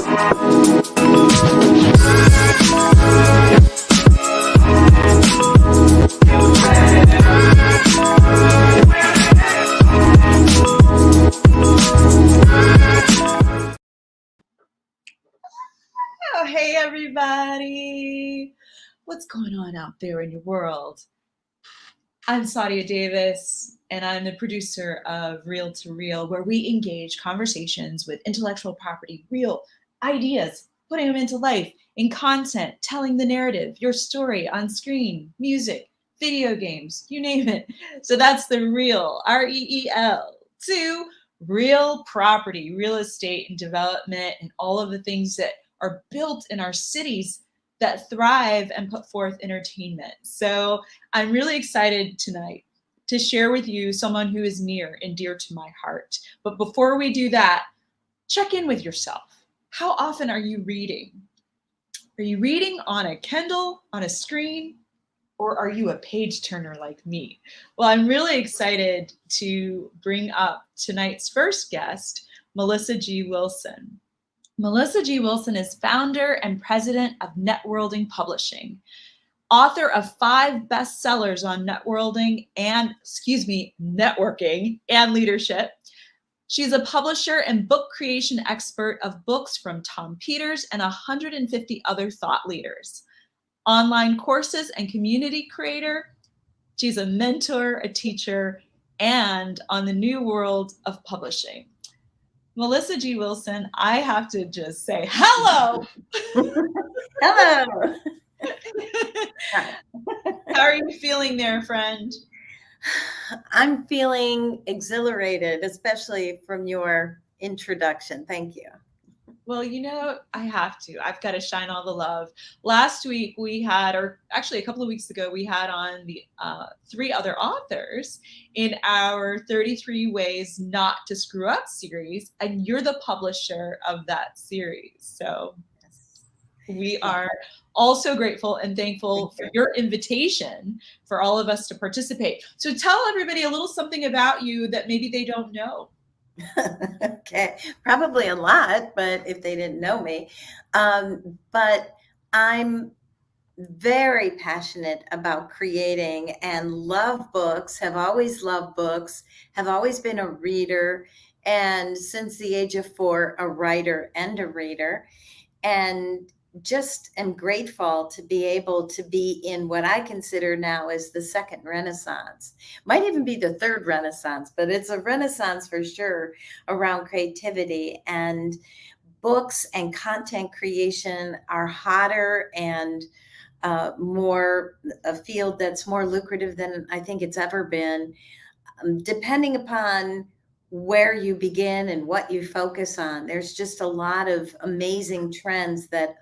Oh, hey everybody. What's going on out there in your world? I'm Sadia Davis, and I'm the producer of Reel to Reel, where we engage conversations with intellectual property, real ideas, putting them into life in content, telling the narrative, your story on screen, music, video games, you name it. So that's the Reel, R-E-E-L, to real property, real estate and development, and all of the things that are built in our cities that thrive and put forth entertainment. So I'm really excited tonight to share with you someone who is near and dear to my heart. But before we do that, check in with yourself. How often are you reading? Are you reading on a Kindle, on a screen, or are you a page turner like me? Well, I'm really excited to bring up tonight's first guest, Melissa G. Wilson. Melissa G. Wilson is founder and president of Networlding Publishing, author of 5 bestsellers on networking and leadership. She's a publisher and book creation expert of books from Tom Peters and 150 other thought leaders. Online courses and community creator. She's a mentor, a teacher, and on the new world of publishing. Melissa G. Wilson, I have to just say hello. Hello. How are you feeling there, friend? I'm feeling exhilarated, especially from your introduction. Thank you. Well, you know, I have to. I've got to shine all the love. Last week we had, or actually a couple of weeks ago, we had on the 3 other authors in our 33 Ways Not to Screw Up series, and you're the publisher of that series. So we are also grateful and thankful for your invitation for all of us to participate. So tell everybody a little something about you that maybe they don't know. Okay, probably a lot, but if they didn't know me, but I'm very passionate about creating and love books, have always loved books, have always been a reader, and since the age of 4, a writer and a reader, and just am grateful to be able to be in what I consider now as the second renaissance. Might even be the third renaissance, but it's a renaissance for sure around creativity, and books and content creation are hotter and more a field that's more lucrative than I think it's ever been, depending upon where you begin and what you focus on. There's just a lot of amazing trends that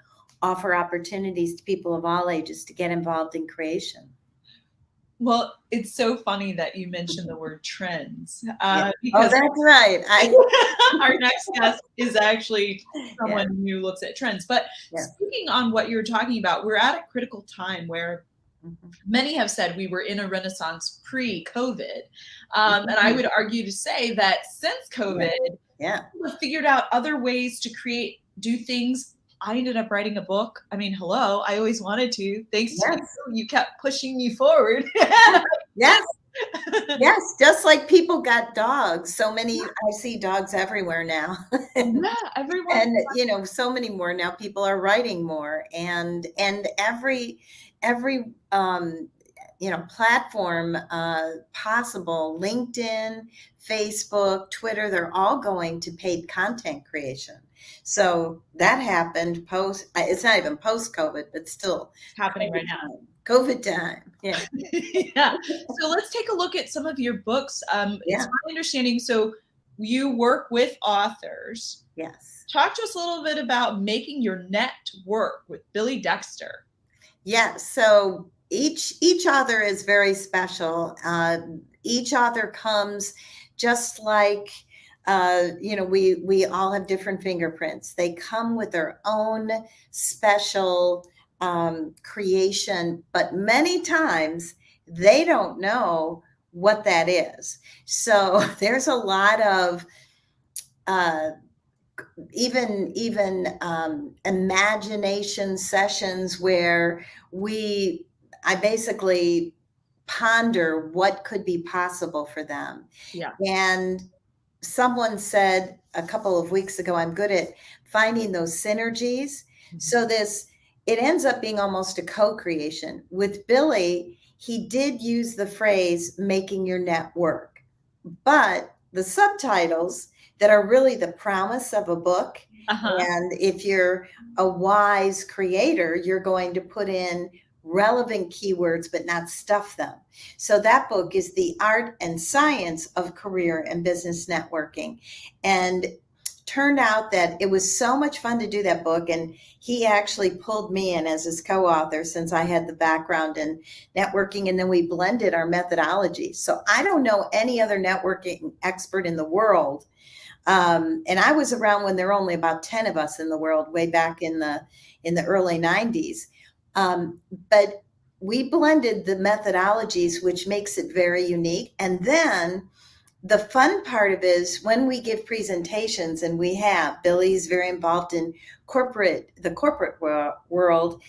offer opportunities to people of all ages to get involved in creation. Well, it's so funny that you mentioned the word trends. Because that's right. Our next guest is actually someone who looks at trends. But speaking on what you're talking about, we're at a critical time where many have said we were in a renaissance pre-COVID. And I would argue to say that since COVID, people have figured out other ways to do things. I ended up writing a book. I mean, hello, I always wanted to. Thanks to you. You kept pushing me forward. Yes, just like people got dogs. So many, I see dogs everywhere now. Yeah, everywhere. And, you know, so many more now. People are writing more. And every platform possible, LinkedIn, Facebook, Twitter, they're all going to paid content creation. So that happened it's not even post-COVID, but still happening right now. COVID time. Yeah. Yeah. So let's take a look at some of your books. It's my understanding. So you work with authors. Yes. Talk to us a little bit about making your net work with Billy Dexter. Yeah. So each author is very special. Each author comes just like, we all have different fingerprints. They come with their own special creation, but many times they don't know what that is. So there's a lot of even imagination sessions where I basically ponder what could be possible for them. Yeah. And someone said a couple of weeks ago, I'm good at finding those synergies. So it ends up being almost a co-creation. With Billy, he did use the phrase making your net work, but the subtitles that are really the promise of a book. Uh-huh. And if you're a wise creator, you're going to put in relevant keywords, but not stuff them. So that book is The Art and Science of Career and Business Networking. And turned out that it was so much fun to do that book. And he actually pulled me in as his co-author since I had the background in networking. And then we blended our methodology. So I don't know any other networking expert in the world. And I was around when there were only about 10 of us in the world, way back in the early 90s. But we blended the methodologies, which makes it very unique. And then the fun part of it is when we give presentations, and Billy's very involved in the corporate world.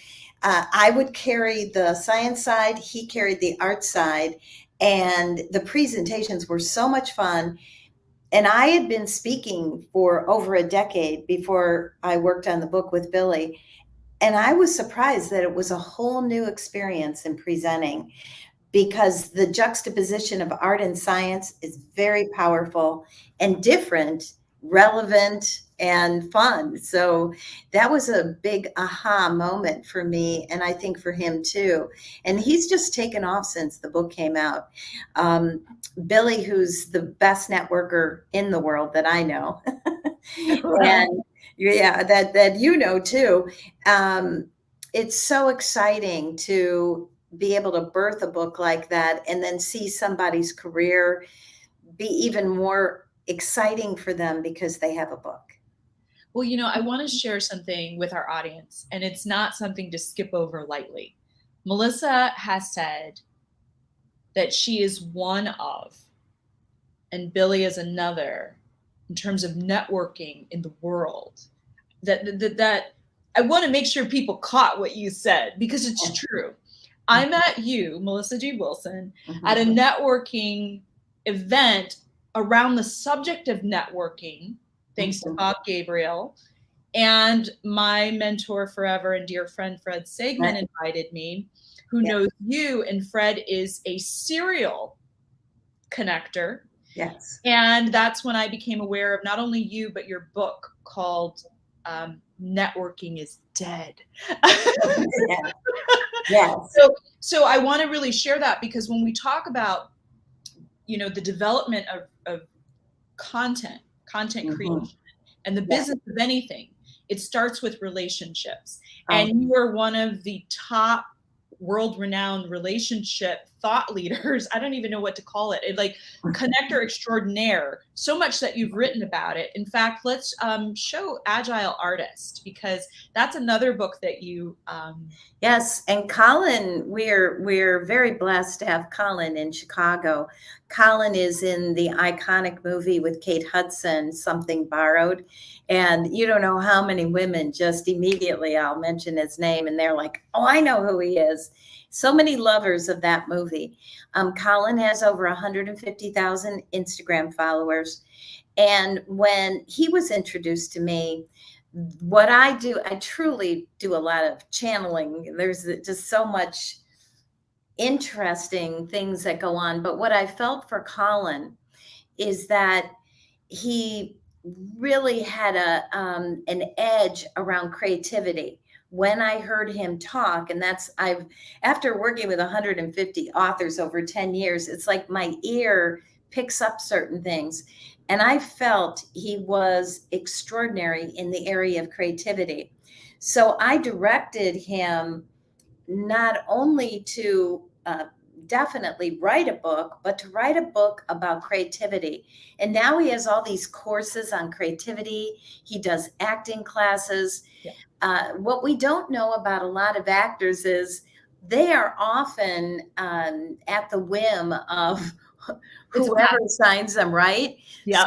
I would carry the science side, he carried the art side, and the presentations were so much fun. And I had been speaking for over a decade before I worked on the book with Billy. And I was surprised that it was a whole new experience in presenting, because the juxtaposition of art and science is very powerful and different, relevant, and fun. So that was a big aha moment for me, and I think for him too. And he's just taken off since the book came out. Billy, who's the best networker in the world that I know, and yeah, that you know too. It's so exciting to be able to birth a book like that and then see somebody's career be even more exciting for them because they have a book. Well, I want to share something with our audience, and it's not something to skip over lightly. Melissa has said that she is one of, and Billy is another, in terms of networking in the world. That I want to make sure people caught what you said, because it's true. I met you, Melissa G. Wilson, at a networking event around the subject of networking, thanks to Bob Gabriel. And my mentor forever and dear friend, Fred Sagman, invited me, who knows you. And Fred is a serial connector. Yes. And that's when I became aware of not only you, but your book called Networking is Dead. Yes. So I want to really share that, because when we talk about, the development of content creation, and the business of anything, it starts with relationships. And you are one of the top world-renowned relationship thought leaders. I don't even know what to call it. Like connector extraordinaire, so much that you've written about it. In fact, let's show Agile Artist, because that's another book that you Yes, and Colin, we're very blessed to have Colin in Chicago. Colin is in the iconic movie with Kate Hudson, Something Borrowed. And you don't know how many women just immediately, I'll mention his name, and they're like, oh, I know who he is. So many lovers of that movie. Colin has over 150,000 Instagram followers. And when he was introduced to me, what I do, I truly do a lot of channeling. There's just so much interesting things that go on. But what I felt for Colin is that he really had an edge around creativity. When I heard him talk, and after working with 150 authors over 10 years, it's like my ear picks up certain things. And I felt he was extraordinary in the area of creativity. So I directed him not only to definitely write a book, but to write a book about creativity. And now he has all these courses on creativity. He does acting classes. What we don't know about a lot of actors is they are often at the whim of It's a whoever pattern. signs them, right? Yeah.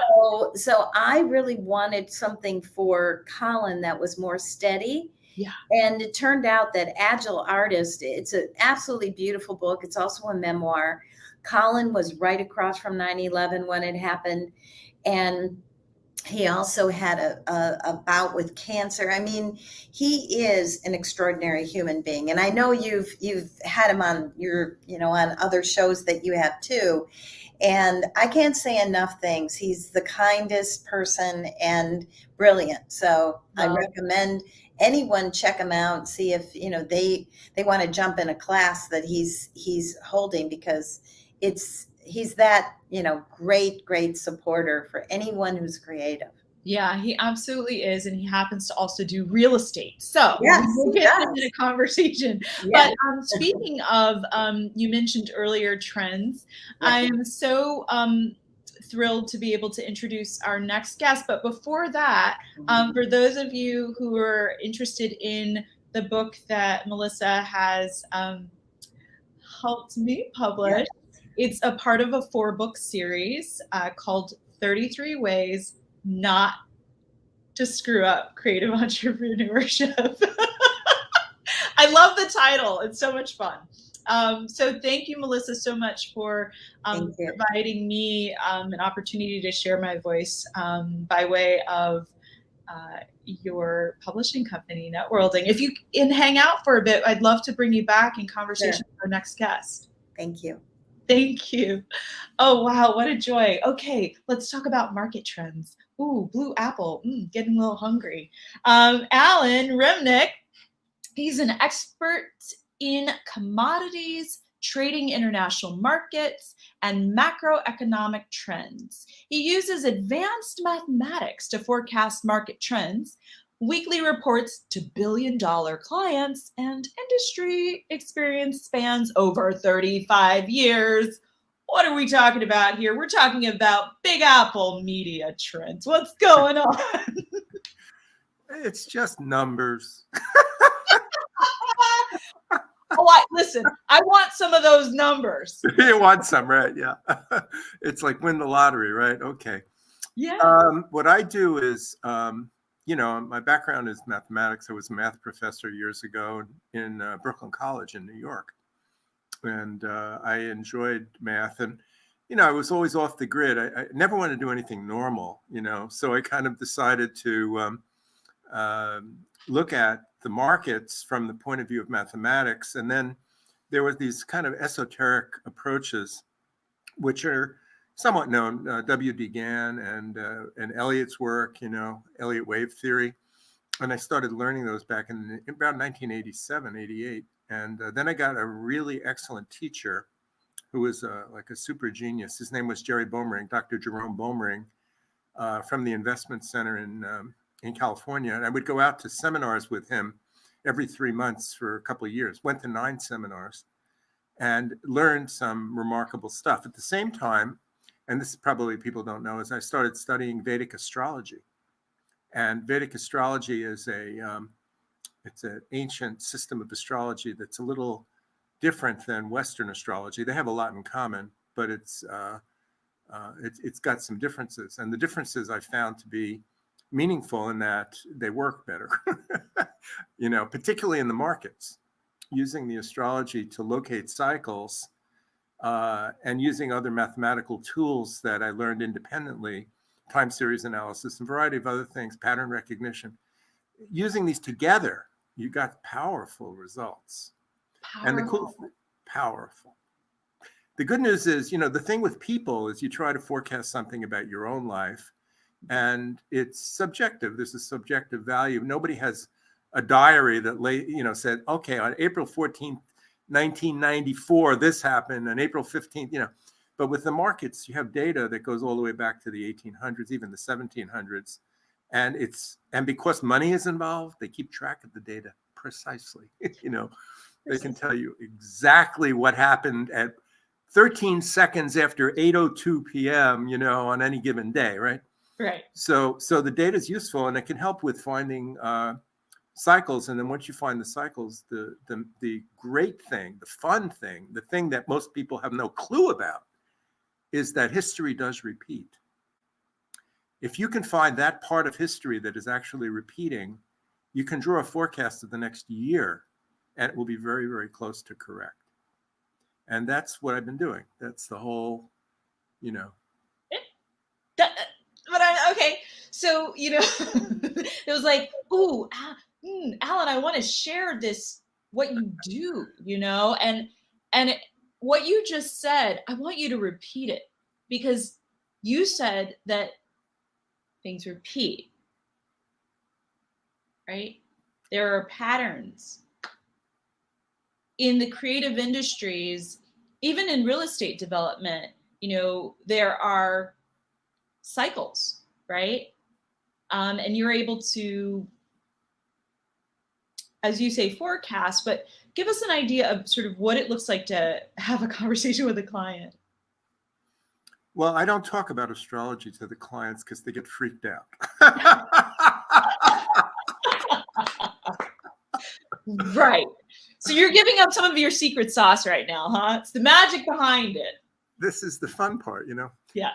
So I really wanted something for Colin that was more steady. Yeah. And it turned out that Agile Artist, it's an absolutely beautiful book. It's also a memoir. Colin was right across from 9/11 when it happened. And he also had a bout with cancer. I mean, he is an extraordinary human being. And I know you've had him on your, on other shows that you have too. And I can't say enough things. He's the kindest person and brilliant. So I Well, recommend anyone check him out, see if they want to jump in a class that he's holding, because he's that great supporter for anyone who's creative. yeah, he absolutely is, and he happens to also do real estate. So we Yes, will he get him in a does. conversation. Yes. But speaking of, you mentioned earlier trends. Yeah. I am so thrilled to be able to introduce our next guest. But before that, for those of you who are interested in the book that Melissa has helped me Yeah. publish, it's a part of a 4-book series called 33 Ways Not to Screw Up Creative Entrepreneurship. I love the title. It's so much fun. So thank you, Melissa, so much for Thank you. providing me an opportunity to share my voice by way of your publishing company, Networlding. If you can hang out for a bit, I'd love to bring you back in conversation Sure. with our next guest. Thank you. Thank you. Oh, wow. What a joy. Okay, let's talk about market trends. Ooh, Blue Apple. Getting a little hungry. Alan Reminick, he's an expert in commodities, trading international markets, and macroeconomic trends. He uses advanced mathematics to forecast market trends, weekly reports to billion-dollar clients, and industry experience spans over 35 years. What are we talking about here? We're talking about Big Apple media trends. What's going on? It's just numbers. Listen, I want some of those numbers. You want some, right? Yeah. It's like win the lottery, right? Okay. Yeah. What I do is, my background is mathematics. I was a math professor years ago in Brooklyn College in New York. And I enjoyed math. And, I was always off the grid. I never wanted to do anything normal, so I kind of decided to look at the markets from the point of view of mathematics. And then there were these kind of esoteric approaches, which are somewhat known, W.D. Gann and Elliott's work, Elliott wave theory. And I started learning those back in about 1987, 88. And then I got a really excellent teacher who was like a super genius. His name was Jerry Bomering, Dr. Jerome Bomering, from the Investment Center in California. And I would go out to seminars with him every 3 months for a couple of years, went to 9 seminars and learned some remarkable stuff. At the same time, and this probably people don't know, is I started studying Vedic astrology. And Vedic astrology is it's an ancient system of astrology that's a little different than Western astrology. They have a lot in common, but it's got some differences. And the differences I found to be meaningful in that they work better, particularly in the markets, using the astrology to locate cycles and using other mathematical tools that I learned independently, time series analysis, and a variety of other things, pattern recognition. Using these together, you got powerful results. Powerful. The good news is, the thing with people is you try to forecast something about your own life, and it's subjective. There's a subjective value. Nobody has a diary that said, okay, on April 14th, 1994, this happened, and April 15th, But with the markets, you have data that goes all the way back to the 1800s, even the 1700s. And because money is involved, they keep track of the data precisely. They can tell you exactly what happened at 13 seconds after 8:02 p.m., on any given day, right? Right. So the data is useful, and it can help with finding cycles. And then once you find the cycles, the great thing, the fun thing, the thing that most people have no clue about is that history does repeat. If you can find that part of history that is actually repeating, you can draw a forecast of the next year, and it will be very, very close to correct. And that's what I've been doing. That's the whole, you know. Okay. So, you know, it was like, ooh, Alan, I want to share this, what you do, you know, and what you just said, I want you to repeat it, because you said that things repeat, right? There are patterns in the creative industries, even in real estate development. You know, there are cycles, right? And you're able to, as you say, forecast, but give us an idea of sort of what it looks like to have a conversation with a client. Well, I don't talk about astrology to the clients because they get freaked out. Right. So you're giving up some of your secret sauce right now, huh? It's the magic behind it. This is the fun part, you know? Yeah.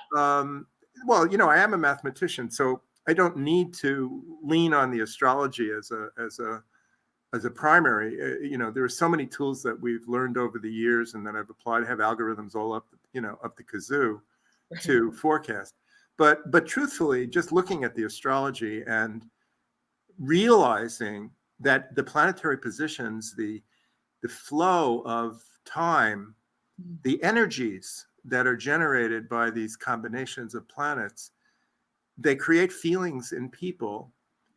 Well, you know, I am a mathematician, so I don't need to lean on the astrology as a primary. You know, there are so many tools that we've learned over the years and that I've applied, have algorithms all up, you know, up the kazoo to forecast. But truthfully, just looking at the astrology and realizing that the planetary positions, the flow of time, the energies that are generated by these combinations of planets, they create feelings in people.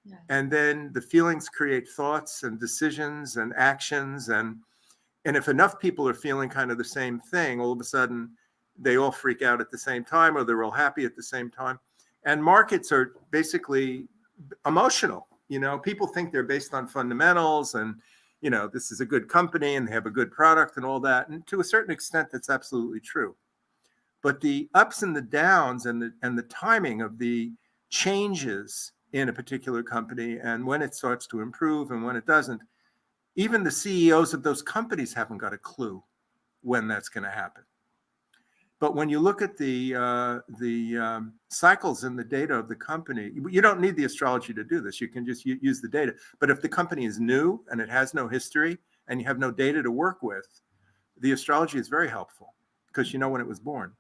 Yeah. And then the feelings create thoughts and decisions and actions. And if enough people are feeling kind of the same thing, all of a sudden they all freak out at the same time, or they're all happy at the same time. And markets are basically emotional. You know, people think they're based on fundamentals and, you know, this is a good company and they have a good product and all that. And to a certain extent, that's absolutely true. But the ups and the downs and the timing of the changes in a particular company and when it starts to improve and when it doesn't, even the CEOs of those companies haven't got a clue when that's going to happen. But when you look at the cycles in the data of the company, you don't need the astrology to do this. You can just use the data. But if the company is new and it has no history and you have no data to work with, the astrology is very helpful because you know when it was born.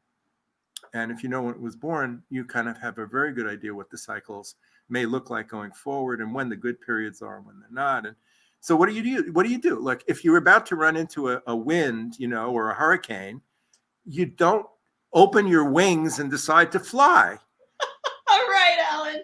And if you know when it was born, you kind of have a very good idea what the cycles may look like going forward and when the good periods are and when they're not. And so what do you do? What do you do? Like if you're about to run into a wind, you know, or a hurricane, you don't open your wings and decide to fly. All right, Alan.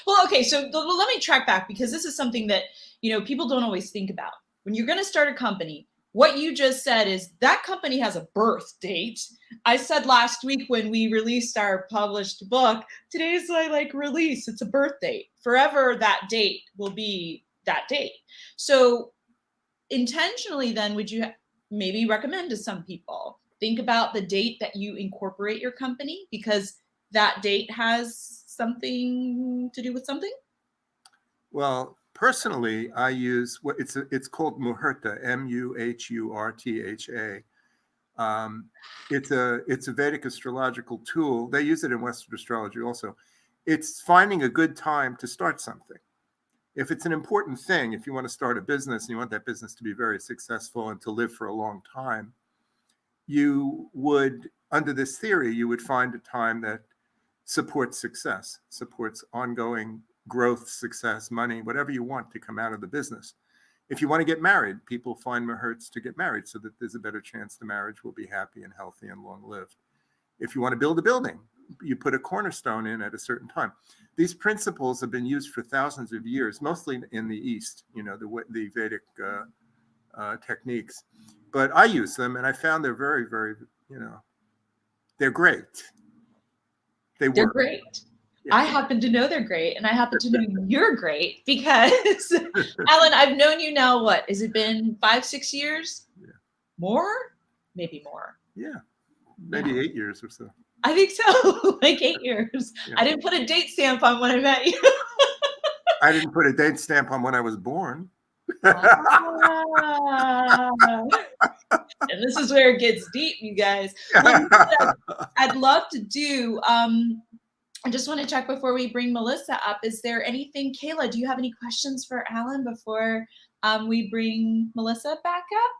Well, okay, so let me track back because this is something that, you know, people don't always think about. When you're going to start a company, what you just said is that company has a birth date. I said last week when we released our published book, today's my release, it's a birth date. Forever that date will be that date. So intentionally then, would you maybe recommend to some people, think about the date that you incorporate your company because that date has something to do with something? Well, personally, I use what it's called Muhurta, Muhurtha. It's a Vedic astrological tool. They use it in Western astrology also. It's finding a good time to start something. If it's an important thing, if you want to start a business and you want that business to be very successful and to live for a long time, you would, under this theory, you would find a time that supports success, supports ongoing growth, success, money, whatever you want to come out of the business. If you want to get married, people find Muhurts to get married so that there's a better chance the marriage will be happy and healthy and long-lived. If you want to build a building, you put a cornerstone in at a certain time. These principles have been used for thousands of years, mostly in the East, you know, the Vedic techniques. But I use them, and I found they're very, very, you know, they're great. They're great. Yeah. I happen to know they're great, and I happen to know you're great because, Alan, I've known you now, what, has it been 5-6 years? Yeah. More? Maybe more. Yeah, maybe 8 years or so. I think so, like 8 years. Yeah. I didn't put a date stamp on when I met you. I didn't put a date stamp on when I was born. And this is where it gets deep, you guys. Well, I'd love to do, I just want to check before we bring Melissa up. Is there anything, Kayla, do you have any questions for Alan before we bring Melissa back up?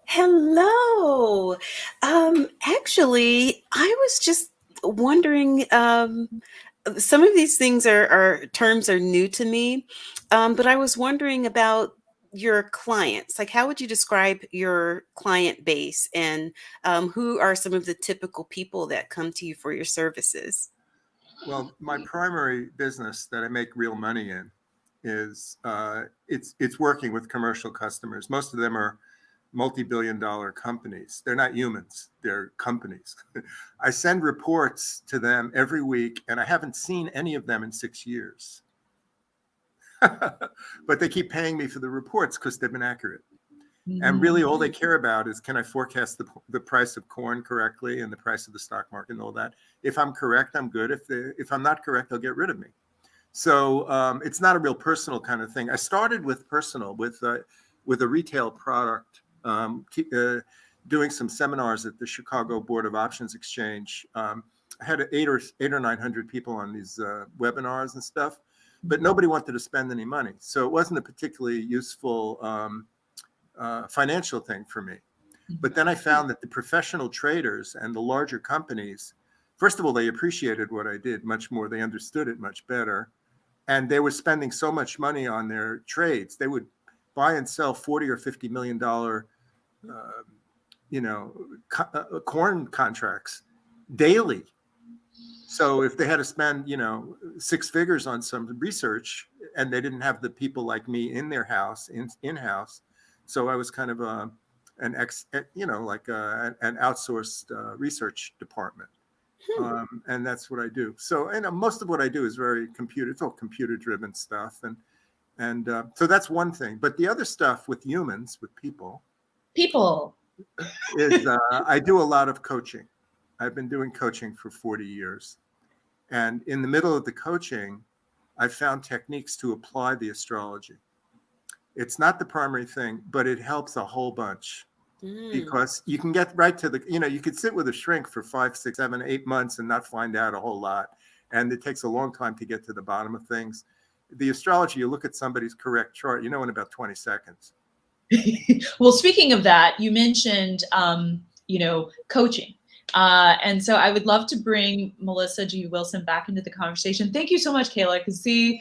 Hello. Actually, I was just wondering, some of these things are terms are new to me, but I was wondering about your clients. Like, how would you describe your client base, and who are some of the typical people that come to you for your services? Well, my primary business that I make real money in is it's working with commercial customers. Most of them are multi-billion-dollar companies. They're not humans, they're companies. I send reports to them every week, and I haven't seen any of them in 6 years. But they keep paying me for the reports because they've been accurate. And really all they care about is, can I forecast the price of corn correctly and the price of the stock market and all that? If I'm correct, I'm good. If I'm not correct, they'll get rid of me. So it's not a real personal kind of thing. I started with personal, with a retail product, doing some seminars at the Chicago Board of Options Exchange. I had 800 or 900 people on these webinars and stuff, but nobody wanted to spend any money. So it wasn't a particularly useful financial thing for me. But then I found that the professional traders and the larger companies, first of all, they appreciated what I did much more. They understood it much better. And they were spending so much money on their trades. They would buy and sell $40 or $50 million, corn contracts daily. So if they had to spend, 6 figures on some research, and they didn't have the people like me in their house, in-house, so I was kind of an outsourced research department. And that's what I do. So, and most of what I do is it's all computer-driven stuff. And so that's one thing. But the other stuff with humans, with people, is I do a lot of coaching. I've been doing coaching for 40 years. And in the middle of the coaching, I found techniques to apply the astrology. It's not the primary thing, but it helps a whole bunch. Because you can get right to you could sit with a shrink for 5, 6, 7, 8 months and not find out a whole lot. And it takes a long time to get to the bottom of things. The astrology, you look at somebody's correct chart, in about 20 seconds. Well, speaking of that, you mentioned, coaching. And so I would love to bring Melissa G. Wilson back into the conversation. Thank you so much, Kayla, because see,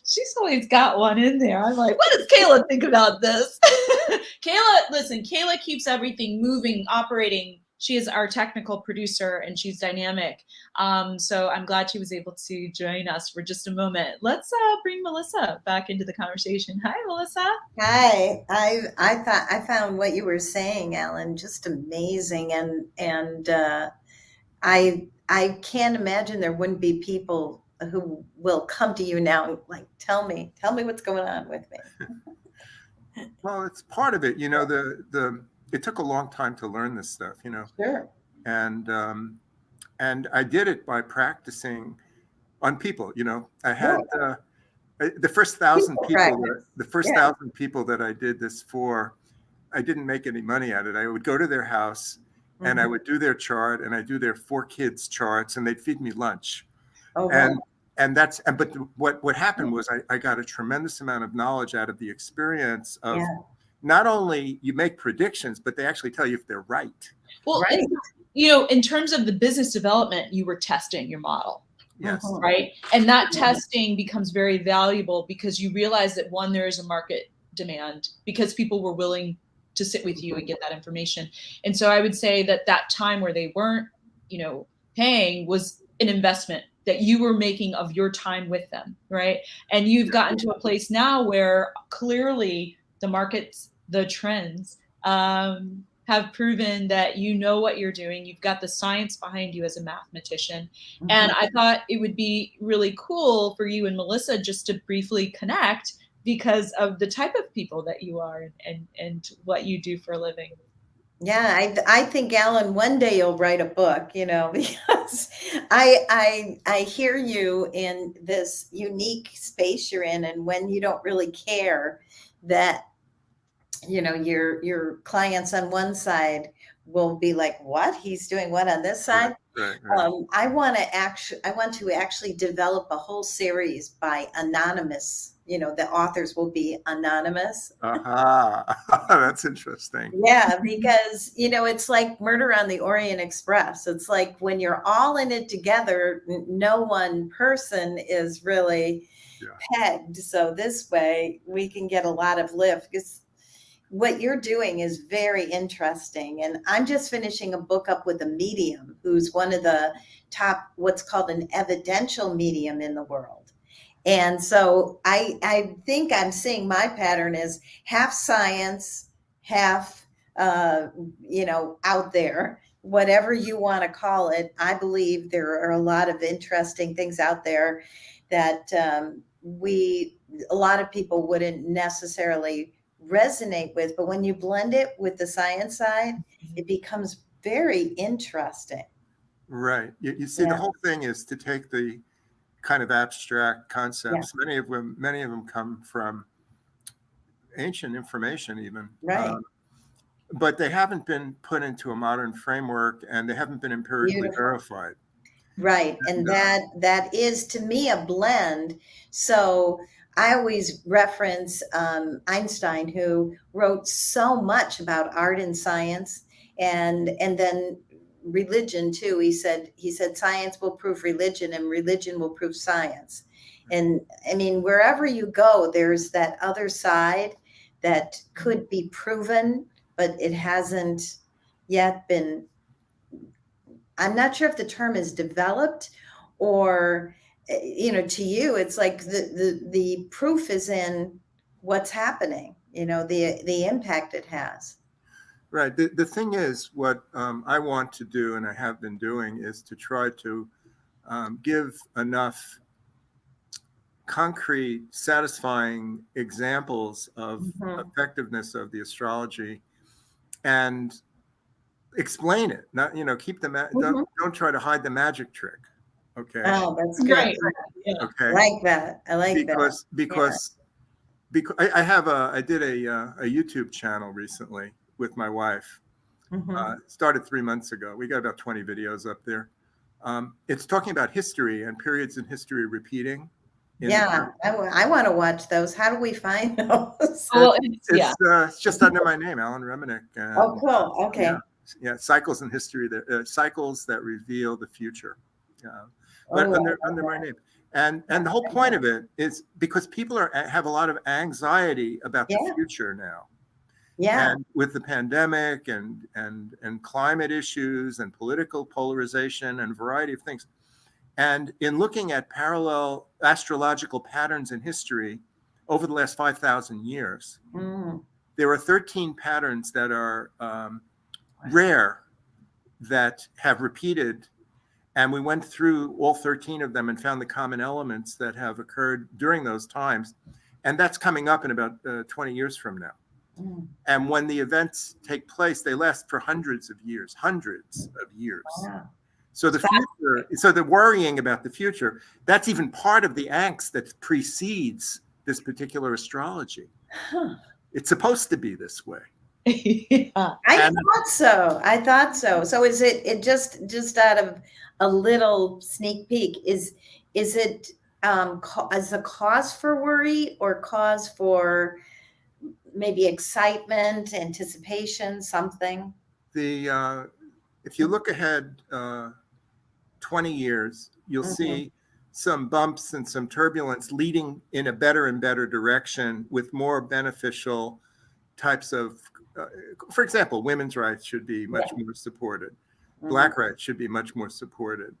she's always got one in there. I'm like, what does Kayla think about this? Kayla keeps everything moving, operating. She is our technical producer, and she's dynamic. So I'm glad she was able to join us for just a moment. Let's bring Melissa back into the conversation. Hi, Melissa. Hi. I found what you were saying, Alan, just amazing, and I can't imagine there wouldn't be people who will come to you now, like, tell me what's going on with me. Well, it's part of it. It took a long time to learn this stuff, Sure. And I did it by practicing on people. I had the first 1,000 people that I did this for. I didn't make any money at it. I would go to their house and I would do their chart, and I do their 4 kids' charts, and they'd feed me lunch. Oh, wow. But what happened was I got a tremendous amount of knowledge out of the experience of not only you make predictions, but they actually tell you if they're right. Well, right. In terms of the business development, you were testing your model. Yes. Right. And that testing becomes very valuable because you realize that, one, there is a market demand because people were willing to sit with you and get that information. And so I would say that time where they weren't, paying was an investment that you were making of your time with them. Right. And you've gotten to a place now where clearly the markets, the trends, have proven that you know what you're doing. You've got the science behind you as a mathematician. And I thought it would be really cool for you and Melissa just to briefly connect because of the type of people that you are and what you do for a living. Yeah, I think, Alan, one day you'll write a book, because I hear you in this unique space you're in, and when you don't really care that your clients on one side will be like, what? He's doing what on this side? Right. I want to actually develop a whole series by anonymous. The authors will be anonymous. Aha. That's interesting. Yeah, because it's like Murder on the Orient Express. It's like when you're all in it together, no one person is really pegged. So this way we can get a lot of lift, because what you're doing is very interesting. And I'm just finishing a book up with a medium who's one of the top, what's called an evidential medium in the world. And so I think I'm seeing my pattern is half science, half, out there, whatever you want to call it. I believe there are a lot of interesting things out there that a lot of people wouldn't necessarily resonate with, but when you blend it with the science side, it becomes very interesting. Right. You see, the whole thing is to take the kind of abstract concepts. Many of them come from ancient information, even. Right. But they haven't been put into a modern framework, and they haven't been empirically verified. Right. And that is, to me, a blend. So I always reference Einstein, who wrote so much about art and science, and then religion too. He said science will prove religion, and religion will prove science. And I mean, wherever you go, there's that other side that could be proven, but it hasn't yet been. I'm not sure if the term is developed, or to you it's like the proof is in what's happening, the impact it has. Right. The thing is, what I want to do, and I have been doing, is to try to give enough concrete, satisfying examples of effectiveness of the astrology, and explain it. Not keep the don't try to hide the magic trick. Okay. Oh, that's good. Right. Yeah. Okay. I like that. Because I did a YouTube channel recently with my wife. Started 3 months ago. We got about 20 videos up there. It's talking about history and periods in history repeating. I want to watch those. How do we find those? Well, it's just under my name, Alan Reminick. Oh, cool. Okay. Yeah, cycles in history, cycles that reveal the future. But under my name. And the whole point of it is because people have a lot of anxiety about the future now. Yeah. And with the pandemic and climate issues and political polarization and a variety of things. And in looking at parallel astrological patterns in history over the last 5,000 years, there are 13 patterns that are rare that have repeated. And we went through all 13 of them and found the common elements that have occurred during those times. And that's coming up in about 20 years from now. And when the events take place, they last for hundreds of years. Wow. So the future, so the worrying about the future, that's even part of the angst that precedes this particular astrology. It's supposed to be this way. I thought so. So is it just out of a little sneak peek, is it as a cause for worry or cause for maybe excitement, anticipation, something? If you look ahead 20 years, you'll see some bumps and some turbulence leading in a better and better direction with more beneficial types of, for example, women's rights should be much more supported. Black rights should be much more supported.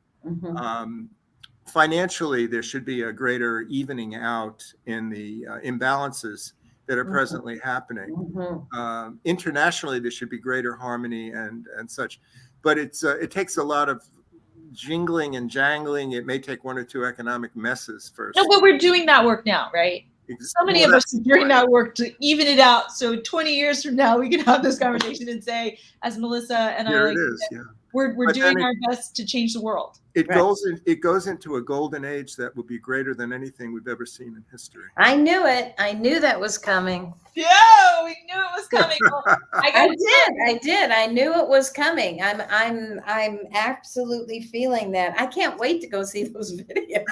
Financially, there should be a greater evening out in the imbalances that are presently happening. Internationally, there should be greater harmony and such. But it takes a lot of jingling and jangling. It may take one or two economic messes first. No, but we're doing that work now, right? So many of us are doing that work to even it out. So 20 years from now, we can have this conversation and say, as Melissa and Here it is, yeah. we're But then doing our best to change the world. it Right. goes into a golden age that will be greater than anything we've ever seen in history. I knew it. I knew that was coming. Yeah, we knew it was coming. Well, I did. I knew it was coming. I'm absolutely feeling that. I can't wait to go see those videos.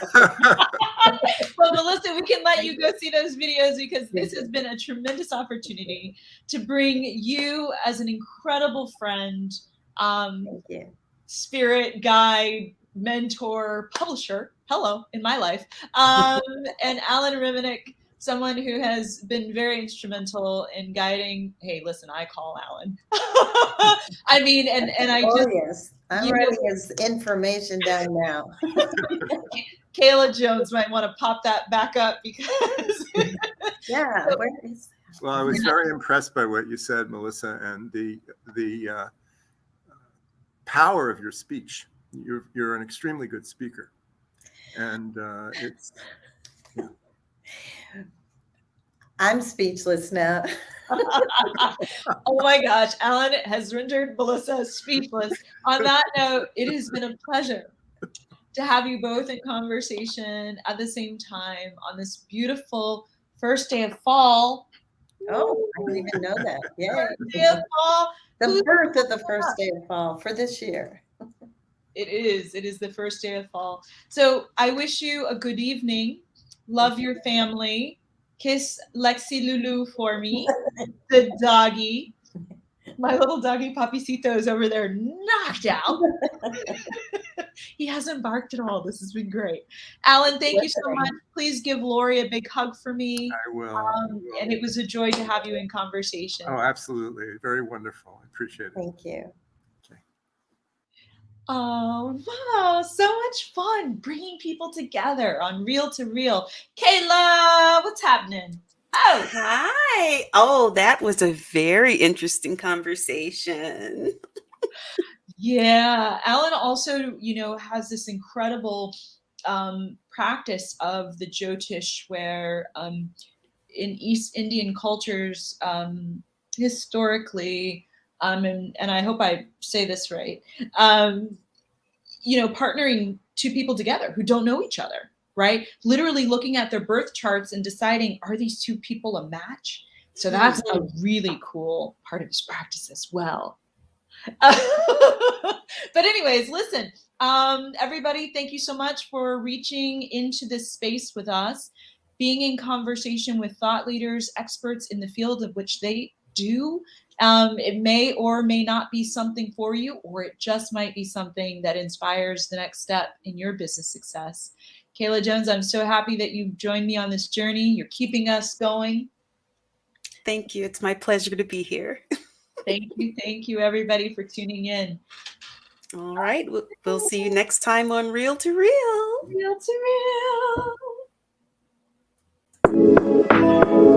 Well, Melissa, we can let you go see those videos because this has been a tremendous opportunity to bring you as an incredible friend, Thank you. spirit guide, mentor, publisher, hello, in my life, and Alan Reminick, someone who has been very instrumental in guiding. Hey, listen, I call Alan. I mean, and I Oh, just, yes. I'm you know- writing his information down now. Kayla Jones might want to pop that back up because Yeah. Where is Well, I was very impressed by what you said, Melissa, and the power of your speech. You're an extremely good speaker, and it's. Yeah. I'm speechless now. Oh my gosh, Alan has rendered Melissa speechless. On that note, it has been a pleasure to have you both in conversation at the same time on this beautiful first day of fall. Oh, I didn't even know that. Yay. Day of fall. The birth of the first day of fall for this year. It is the first day of fall. So I wish you a good evening. Love your family. Kiss Lexi Lulu for me, the doggy. My little doggy Papicito is over there knocked out. He hasn't barked at all. This has been great. Alan, thank you so much. Please give Lori a big hug for me. I will. And it was a joy to have you in conversation. Oh, absolutely. Very wonderful. I appreciate it. Thank you. Oh, wow. So much fun bringing people together on Reel to Reel. Kayla, what's happening? Oh, Hi. Oh, that was a very interesting conversation. yeah. Alan also, has this incredible practice of the Jyotish where in East Indian cultures, historically, and I hope I say this right, partnering two people together who don't know each other, right? Literally looking at their birth charts and deciding, are these two people a match? So that's a really cool part of his practice as well. But anyways, listen, everybody, thank you so much for reaching into this space with us, being in conversation with thought leaders, experts in the field of which they do. It may or may not be something for you, or it just might be something that inspires the next step in your business success. Kayla Jones, I'm so happy that you joined me on this journey. You're keeping us going. Thank you. It's my pleasure to be here. Thank you, everybody, for tuning in. All right. We'll see you next time on Reel to Reel. Reel to Reel.